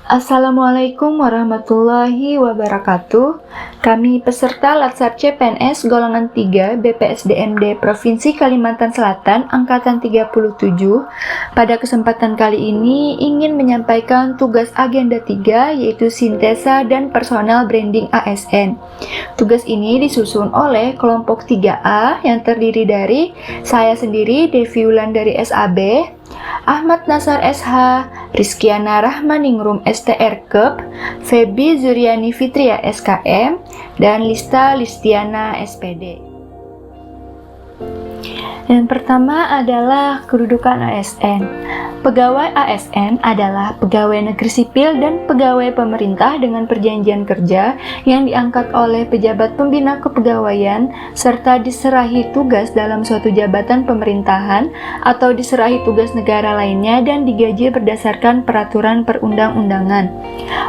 Assalamualaikum warahmatullahi wabarakatuh. Kami peserta Latsar CPNS golongan 3 BPSDMD Provinsi Kalimantan Selatan Angkatan 37. Pada kesempatan kali ini ingin menyampaikan tugas agenda 3 yaitu sintesa dan personal branding ASN. Tugas ini disusun oleh kelompok 3A yang terdiri dari saya sendiri Devi Wulandari SAB, Ahmad Nasar SH, Rizkiana Rahmaningrum STR Kep, Febi Zuriani Fitria SKM, dan Lista Listiana SPD. Yang pertama adalah kedudukan ASN. Pegawai ASN adalah pegawai negeri sipil dan pegawai pemerintah dengan perjanjian kerja yang diangkat oleh pejabat pembina kepegawaian serta diserahi tugas dalam suatu jabatan pemerintahan atau diserahi tugas negara lainnya dan digaji berdasarkan peraturan perundang-undangan.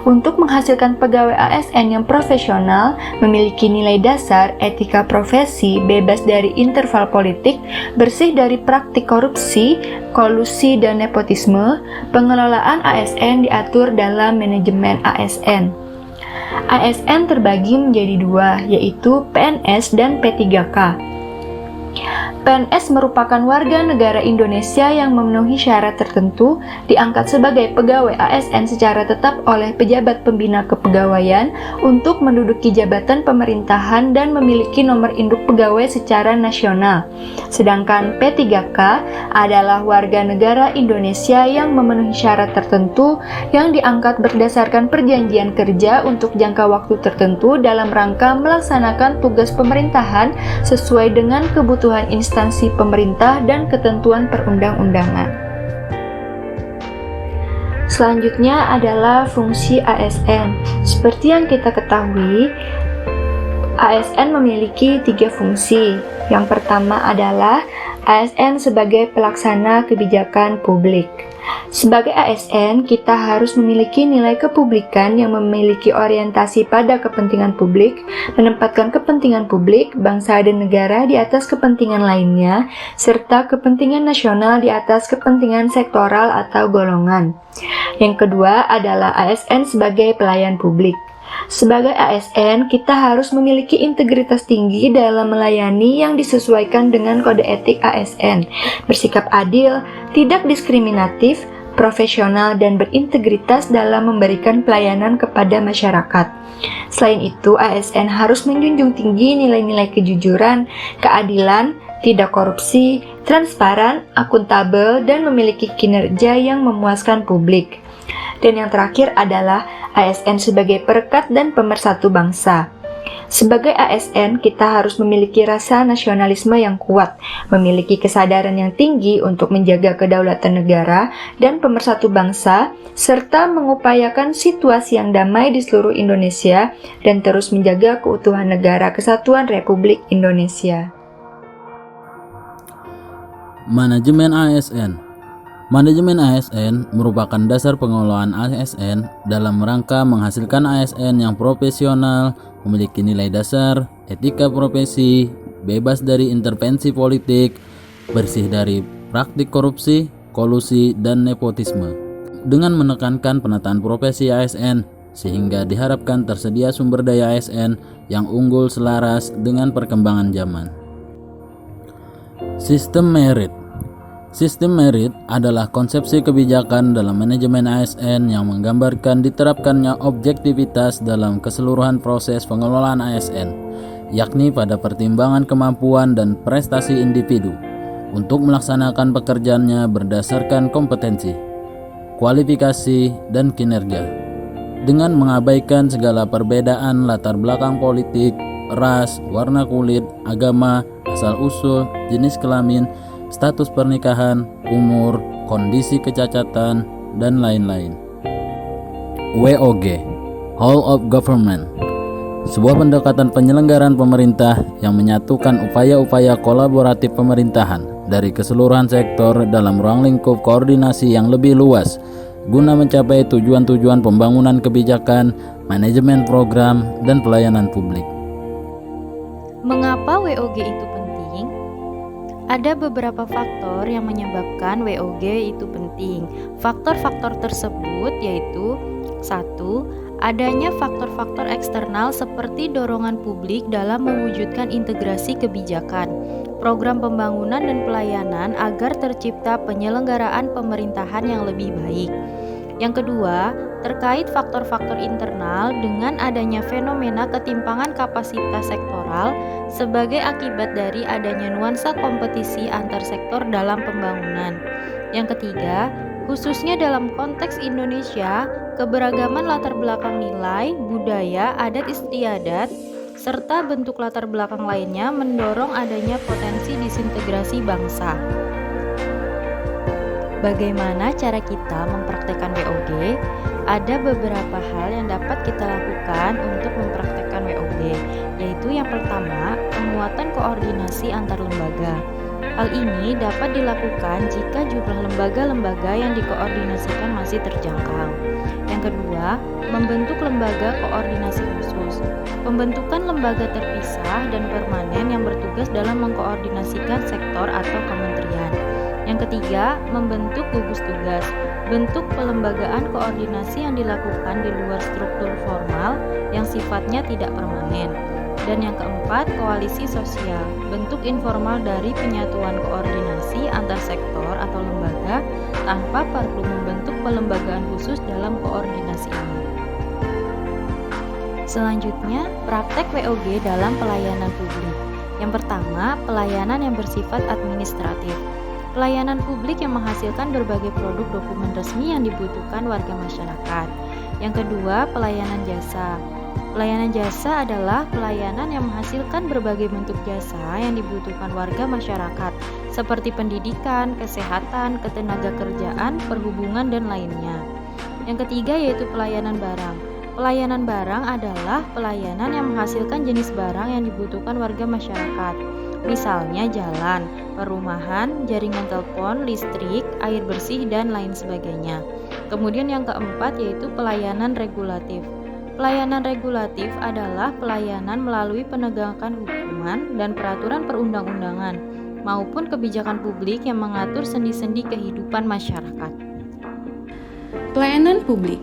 Untuk menghasilkan pegawai ASN yang profesional, memiliki nilai dasar, etika profesi, bebas dari interval politik, bersih dari praktik korupsi, kolusi, dan nepotisme, pengelolaan ASN diatur dalam manajemen ASN. ASN terbagi menjadi dua, yaitu PNS dan P3K. PNS merupakan warga negara Indonesia yang memenuhi syarat tertentu, diangkat sebagai pegawai ASN secara tetap oleh pejabat pembina kepegawaian untuk menduduki jabatan pemerintahan dan memiliki nomor induk pegawai secara nasional. Sedangkan P3K adalah warga negara Indonesia yang memenuhi syarat tertentu yang diangkat berdasarkan perjanjian kerja untuk jangka waktu tertentu dalam rangka melaksanakan tugas pemerintahan sesuai dengan kebutuhan instansi pemerintah dan ketentuan perundang-undangan. Selanjutnya adalah fungsi ASN. Seperti yang kita ketahui, ASN memiliki 3 fungsi. Yang pertama adalah ASN sebagai pelaksana kebijakan publik. Sebagai ASN, kita harus memiliki nilai kepublikan yang memiliki orientasi pada kepentingan publik, menempatkan kepentingan publik, bangsa dan negara di atas kepentingan lainnya, serta kepentingan nasional di atas kepentingan sektoral atau golongan. Yang kedua adalah ASN sebagai pelayan publik. Sebagai ASN, kita harus memiliki integritas tinggi dalam melayani yang disesuaikan dengan kode etik ASN, bersikap adil, tidak diskriminatif, profesional, dan berintegritas dalam memberikan pelayanan kepada masyarakat. Selain itu, ASN harus menjunjung tinggi nilai-nilai kejujuran, keadilan, tidak korupsi, transparan, akuntabel, dan memiliki kinerja yang memuaskan publik. Dan yang terakhir adalah ASN sebagai perekat dan pemersatu bangsa. Sebagai ASN, kita harus memiliki rasa nasionalisme yang kuat, memiliki kesadaran yang tinggi untuk menjaga kedaulatan negara dan pemersatu bangsa, serta mengupayakan situasi yang damai di seluruh Indonesia dan terus menjaga keutuhan negara kesatuan Republik Indonesia. Manajemen ASN. Manajemen ASN merupakan dasar pengelolaan ASN dalam rangka menghasilkan ASN yang profesional, memiliki nilai dasar, etika profesi, bebas dari intervensi politik, bersih dari praktik korupsi, kolusi, dan nepotisme. Dengan menekankan penataan profesi ASN, sehingga diharapkan tersedia sumber daya ASN yang unggul selaras dengan perkembangan zaman. Sistem merit. Sistem merit adalah konsepsi kebijakan dalam manajemen ASN yang menggambarkan diterapkannya objektivitas dalam keseluruhan proses pengelolaan ASN, yakni pada pertimbangan kemampuan dan prestasi individu untuk melaksanakan pekerjaannya berdasarkan kompetensi, kualifikasi, dan kinerja, dengan mengabaikan segala perbedaan latar belakang politik, ras, warna kulit, agama, asal-usul, jenis kelamin, status pernikahan, umur, kondisi kecacatan, dan lain-lain. WOG, Whole of Government, sebuah pendekatan penyelenggaraan pemerintah yang menyatukan upaya-upaya kolaboratif pemerintahan dari keseluruhan sektor dalam ruang lingkup koordinasi yang lebih luas guna mencapai tujuan-tujuan pembangunan kebijakan, manajemen program, dan pelayanan publik. Mengapa WOG itu penting? Ada beberapa faktor yang menyebabkan WOG itu penting. Faktor-faktor tersebut yaitu Satu, adanya faktor-faktor eksternal seperti dorongan publik dalam mewujudkan integrasi kebijakan, program pembangunan dan pelayanan agar tercipta penyelenggaraan pemerintahan yang lebih baik. Yang kedua, terkait faktor-faktor internal dengan adanya fenomena ketimpangan kapasitas sektoral sebagai akibat dari adanya nuansa kompetisi antar sektor dalam pembangunan. Yang ketiga, khususnya dalam konteks Indonesia, keberagaman latar belakang nilai, budaya, adat istiadat, serta bentuk latar belakang lainnya mendorong adanya potensi disintegrasi bangsa. Bagaimana cara kita mempraktekkan WOG? Ada beberapa hal yang dapat kita lakukan untuk mempraktekkan WOG, yaitu yang pertama, penguatan koordinasi antar lembaga. Hal ini dapat dilakukan jika jumlah lembaga-lembaga yang dikoordinasikan masih terjangkau. Yang kedua, membentuk lembaga koordinasi khusus. Pembentukan lembaga terpisah dan permanen yang bertugas dalam mengkoordinasikan sektor atau kementerian. Yang ketiga, membentuk gugus tugas. Bentuk pelembagaan koordinasi yang dilakukan di luar struktur formal yang sifatnya tidak permanen. Dan yang keempat, koalisi sosial. Bentuk informal dari penyatuan koordinasi antar sektor atau lembaga tanpa perlu membentuk pelembagaan khusus dalam koordinasi ini. Selanjutnya, praktek WOG dalam pelayanan publik. Yang pertama, pelayanan yang bersifat administratif. Pelayanan publik yang menghasilkan berbagai produk dokumen resmi yang dibutuhkan warga masyarakat. Yang kedua, pelayanan jasa. Pelayanan jasa adalah pelayanan yang menghasilkan berbagai bentuk jasa yang dibutuhkan warga masyarakat, seperti pendidikan, kesehatan, ketenagakerjaan, perhubungan, dan lainnya. Yang ketiga yaitu pelayanan barang. Pelayanan barang adalah pelayanan yang menghasilkan jenis barang yang dibutuhkan warga masyarakat. Misalnya jalan, perumahan, jaringan telepon, listrik, air bersih, dan lain sebagainya. Kemudian yang keempat yaitu pelayanan regulatif. Pelayanan regulatif adalah pelayanan melalui penegakan hukuman dan peraturan perundang-undangan maupun kebijakan publik yang mengatur sendi-sendi kehidupan masyarakat. Pelayanan publik.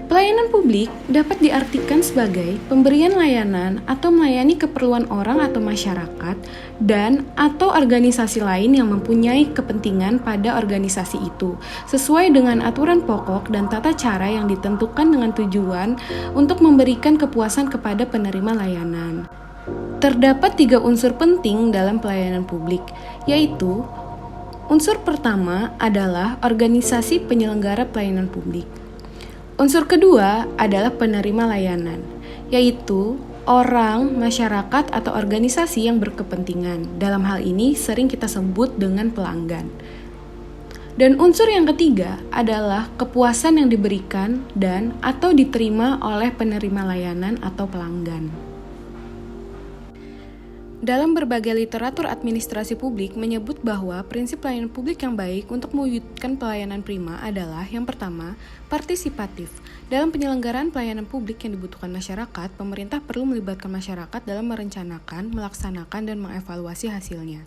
Pelayanan publik dapat diartikan sebagai pemberian layanan atau melayani keperluan orang atau masyarakat dan atau organisasi lain yang mempunyai kepentingan pada organisasi itu, sesuai dengan aturan pokok dan tata cara yang ditentukan dengan tujuan untuk memberikan kepuasan kepada penerima layanan. Terdapat 3 unsur penting dalam pelayanan publik, yaitu unsur pertama adalah organisasi penyelenggara pelayanan publik. Unsur kedua adalah penerima layanan, yaitu orang, masyarakat, atau organisasi yang berkepentingan. Dalam hal ini sering kita sebut dengan pelanggan. Dan unsur yang ketiga adalah kepuasan yang diberikan dan atau diterima oleh penerima layanan atau pelanggan. Dalam berbagai literatur administrasi publik menyebut bahwa prinsip pelayanan publik yang baik untuk mewujudkan pelayanan prima adalah yang pertama, partisipatif. Dalam penyelenggaraan pelayanan publik yang dibutuhkan masyarakat, pemerintah perlu melibatkan masyarakat dalam merencanakan, melaksanakan, dan mengevaluasi hasilnya.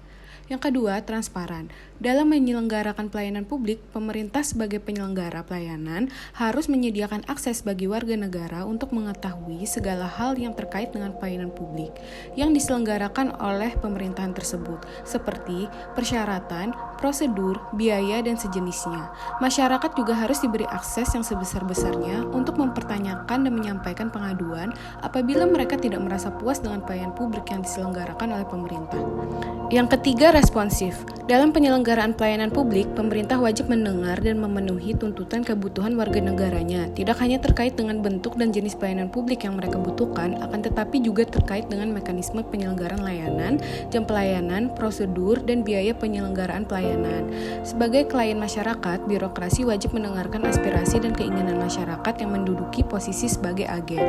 Yang kedua, transparan. Dalam menyelenggarakan pelayanan publik, pemerintah sebagai penyelenggara pelayanan harus menyediakan akses bagi warga negara untuk mengetahui segala hal yang terkait dengan pelayanan publik yang diselenggarakan oleh pemerintahan tersebut, seperti persyaratan, prosedur, biaya, dan sejenisnya. Masyarakat juga harus diberi akses yang sebesar-besarnya untuk mempertanyakan dan menyampaikan pengaduan apabila mereka tidak merasa puas dengan pelayanan publik yang diselenggarakan oleh pemerintah. Yang ketiga, responsif. Dalam penyelenggaraan pelayanan publik, pemerintah wajib mendengar dan memenuhi tuntutan kebutuhan warga negaranya, tidak hanya terkait dengan bentuk dan jenis pelayanan publik yang mereka butuhkan, akan tetapi juga terkait dengan mekanisme penyelenggaraan layanan, jam pelayanan, prosedur, dan biaya penyelenggaraan pelayanan. Sebagai klien masyarakat, birokrasi wajib mendengarkan aspirasi dan keinginan masyarakat yang menduduki posisi sebagai agen.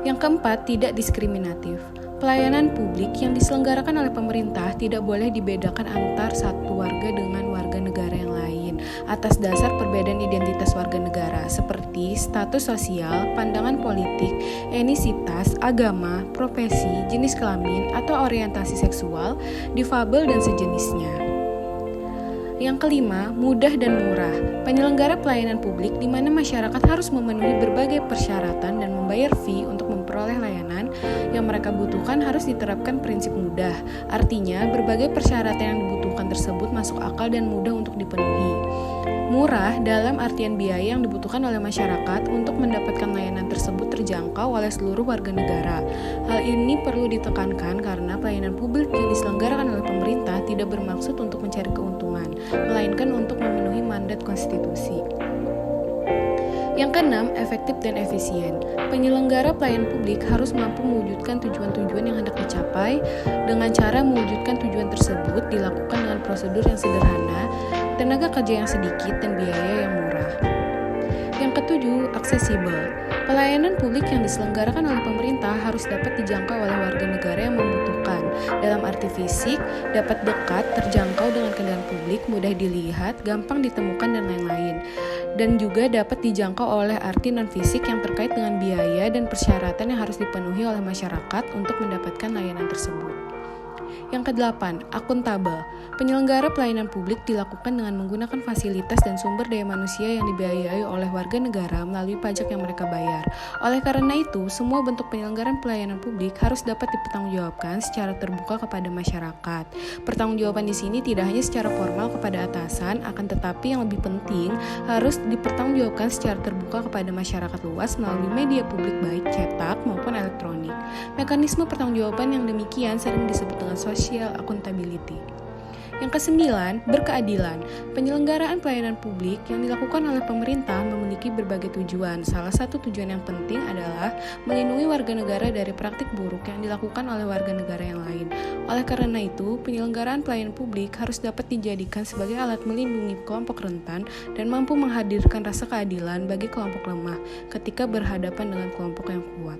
Yang keempat, tidak diskriminatif. Pelayanan publik yang diselenggarakan oleh pemerintah tidak boleh dibedakan antar satu warga dengan warga negara yang lain atas dasar perbedaan identitas warga negara seperti status sosial, pandangan politik, etnisitas, agama, profesi, jenis kelamin, atau orientasi seksual, difabel, dan sejenisnya. Yang kelima, mudah dan murah. Penyelenggara pelayanan publik di mana masyarakat harus memenuhi berbagai persyaratan dan membayar fee untuk memperoleh layanan yang mereka butuhkan harus diterapkan prinsip mudah. Artinya, berbagai persyaratan yang dibutuhkan tersebut masuk akal dan mudah untuk dipenuhi. Murah dalam artian biaya yang dibutuhkan oleh masyarakat untuk mendapatkan layanan tersebut terjangkau oleh seluruh warga negara. Hal ini perlu ditekankan karena pelayanan publik yang diselenggarakan oleh pemerintah tidak bermaksud untuk mencari keuntungan, melainkan untuk memenuhi mandat konstitusi. Yang keenam, efektif dan efisien. Penyelenggara pelayanan publik harus mampu mewujudkan tujuan-tujuan yang hendak dicapai. Dengan cara mewujudkan tujuan tersebut dilakukan dengan prosedur yang sederhana, tenaga kerja yang sedikit, dan biaya yang murah. Yang ketujuh, aksesibel. Pelayanan publik yang diselenggarakan oleh pemerintah harus dapat dijangkau oleh warga negara yang membutuhkan. Dalam arti fisik, dapat dekat, terjangkau dengan kendaraan publik, mudah dilihat, gampang ditemukan, dan lain-lain. Dan juga dapat dijangkau oleh arti non-fisik yang terkait dengan biaya dan persyaratan yang harus dipenuhi oleh masyarakat untuk mendapatkan layanan tersebut. Yang kedelapan, akuntabel. Penyelenggara pelayanan publik dilakukan dengan menggunakan fasilitas dan sumber daya manusia yang dibiayai oleh warga negara melalui pajak yang mereka bayar. Oleh karena itu, semua bentuk penyelenggaraan pelayanan publik harus dapat dipertanggungjawabkan secara terbuka kepada masyarakat. Pertanggungjawaban di sini tidak hanya secara formal kepada atasan, akan tetapi yang lebih penting harus dipertanggungjawabkan secara terbuka kepada masyarakat luas melalui media publik baik cetak maupun elektronik. Mekanisme pertanggungjawaban yang demikian sering disebut dengan social accountability. Yang kesembilan, berkeadilan. Penyelenggaraan pelayanan publik yang dilakukan oleh pemerintah memiliki berbagai tujuan. Salah satu tujuan yang penting adalah melindungi warga negara dari praktik buruk yang dilakukan oleh warga negara yang lain. Oleh karena itu, penyelenggaraan pelayanan publik harus dapat dijadikan sebagai alat melindungi kelompok rentan dan mampu menghadirkan rasa keadilan bagi kelompok lemah ketika berhadapan dengan kelompok yang kuat.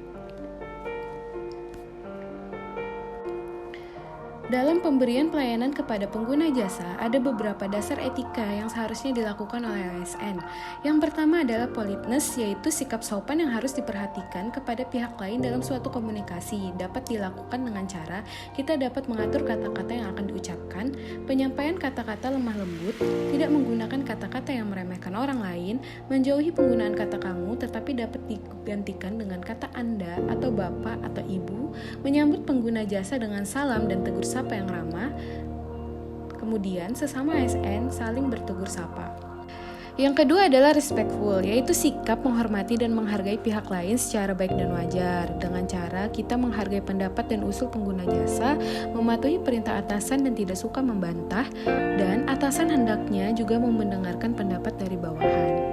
Dalam pemberian pelayanan kepada pengguna jasa, ada beberapa dasar etika yang seharusnya dilakukan oleh ASN. Yang pertama adalah politeness, yaitu sikap sopan yang harus diperhatikan kepada pihak lain dalam suatu komunikasi. Dapat dilakukan dengan cara kita dapat mengatur kata-kata yang akan diucapkan, penyampaian kata-kata lemah lembut, tidak menggunakan kata-kata yang meremehkan orang lain, menjauhi penggunaan kata kamu tetapi dapat digantikan dengan kata Anda atau Bapak atau Ibu, menyambut pengguna jasa dengan salam dan tegur sapa yang ramah. Kemudian sesama ASN saling bertegur sapa. Yang kedua adalah respectful, yaitu sikap menghormati dan menghargai pihak lain secara baik dan wajar. Dengan cara kita menghargai pendapat dan usul pengguna jasa, mematuhi perintah atasan dan tidak suka membantah, dan atasan hendaknya juga mau mendengarkan pendapat dari bawahan.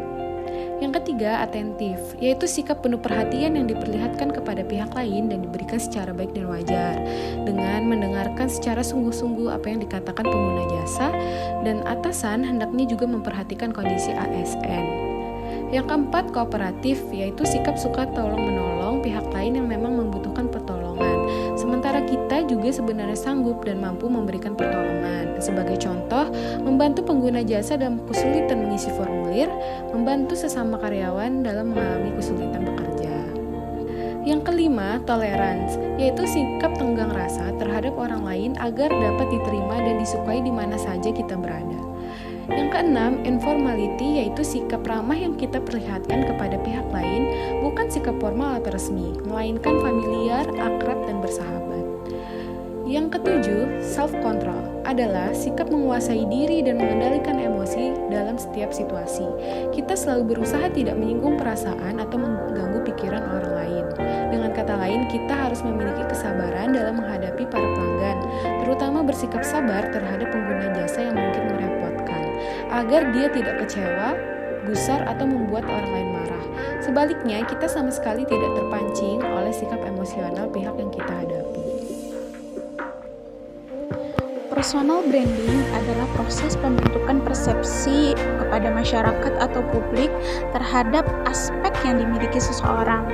Yang ketiga, atentif, yaitu sikap penuh perhatian yang diperlihatkan kepada pihak lain dan diberikan secara baik dan wajar, dengan mendengarkan secara sungguh-sungguh apa yang dikatakan pengguna jasa, dan atasan hendaknya juga memperhatikan kondisi ASN. Yang keempat, kooperatif, yaitu sikap suka tolong-menolong pihak lain yang memang membutuhkan pertolongan, sementara kita juga sebenarnya sanggup dan mampu memberikan pertolongan. Sebagai contoh, membantu pengguna jasa dalam kesulitan mengisi formulir, membantu sesama karyawan dalam mengalami kesulitan bekerja. Yang kelima, tolerance, yaitu sikap tenggang rasa terhadap orang lain agar dapat diterima dan disukai di mana saja kita berada. Yang keenam, informality, yaitu sikap ramah yang kita perlihatkan kepada pihak lain, bukan sikap formal atau resmi, melainkan familiar, akrab, dan bersahabat. Yang ketujuh, self-control, adalah sikap menguasai diri dan mengendalikan emosi dalam setiap situasi. Kita selalu berusaha tidak menyinggung perasaan atau mengganggu pikiran orang lain. Dengan kata lain, kita harus memiliki kesabaran dalam menghadapi para pelanggan, terutama bersikap sabar terhadap pengguna jasa yang mungkin merepotkan, agar dia tidak kecewa, gusar, atau membuat orang lain marah. Sebaliknya, kita sama sekali tidak terpancing oleh sikap emosional pihak yang kita hadapi. Personal branding adalah proses pembentukan persepsi kepada masyarakat atau publik terhadap aspek yang dimiliki seseorang.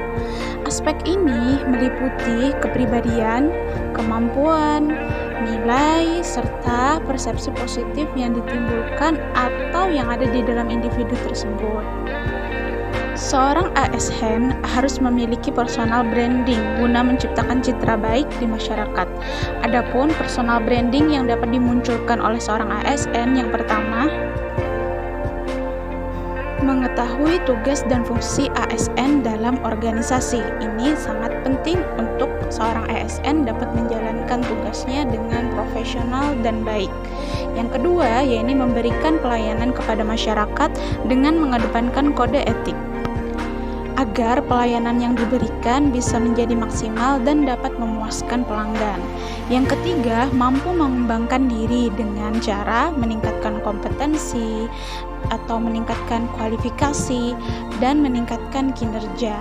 Aspek ini meliputi kepribadian, kemampuan, nilai, serta persepsi positif yang ditimbulkan atau yang ada di dalam individu tersebut. Seorang ASN harus memiliki personal branding guna menciptakan citra baik di masyarakat. Adapun personal branding yang dapat dimunculkan oleh seorang ASN yang pertama, mengetahui tugas dan fungsi ASN dalam organisasi. Ini sangat penting untuk seorang ASN dapat menjalankan tugasnya dengan profesional dan baik. Yang kedua, yaitu memberikan pelayanan kepada masyarakat dengan mengedepankan kode etik, agar pelayanan yang diberikan bisa menjadi maksimal dan dapat memuaskan pelanggan. Yang ketiga, mampu mengembangkan diri dengan cara meningkatkan kompetensi atau meningkatkan kualifikasi dan meningkatkan kinerja.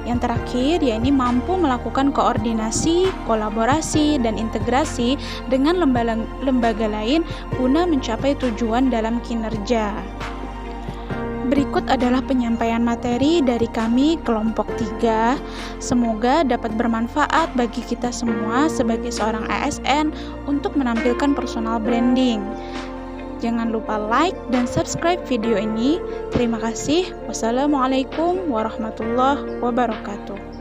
Yang terakhir, yaitu mampu melakukan koordinasi, kolaborasi, dan integrasi dengan lembaga lain guna mencapai tujuan dalam kinerja. Berikut adalah penyampaian materi dari kami kelompok 3. Semoga dapat bermanfaat bagi kita semua sebagai seorang ASN untuk menampilkan personal branding. Jangan lupa like dan subscribe video ini. Terima kasih. Wassalamualaikum warahmatullahi wabarakatuh.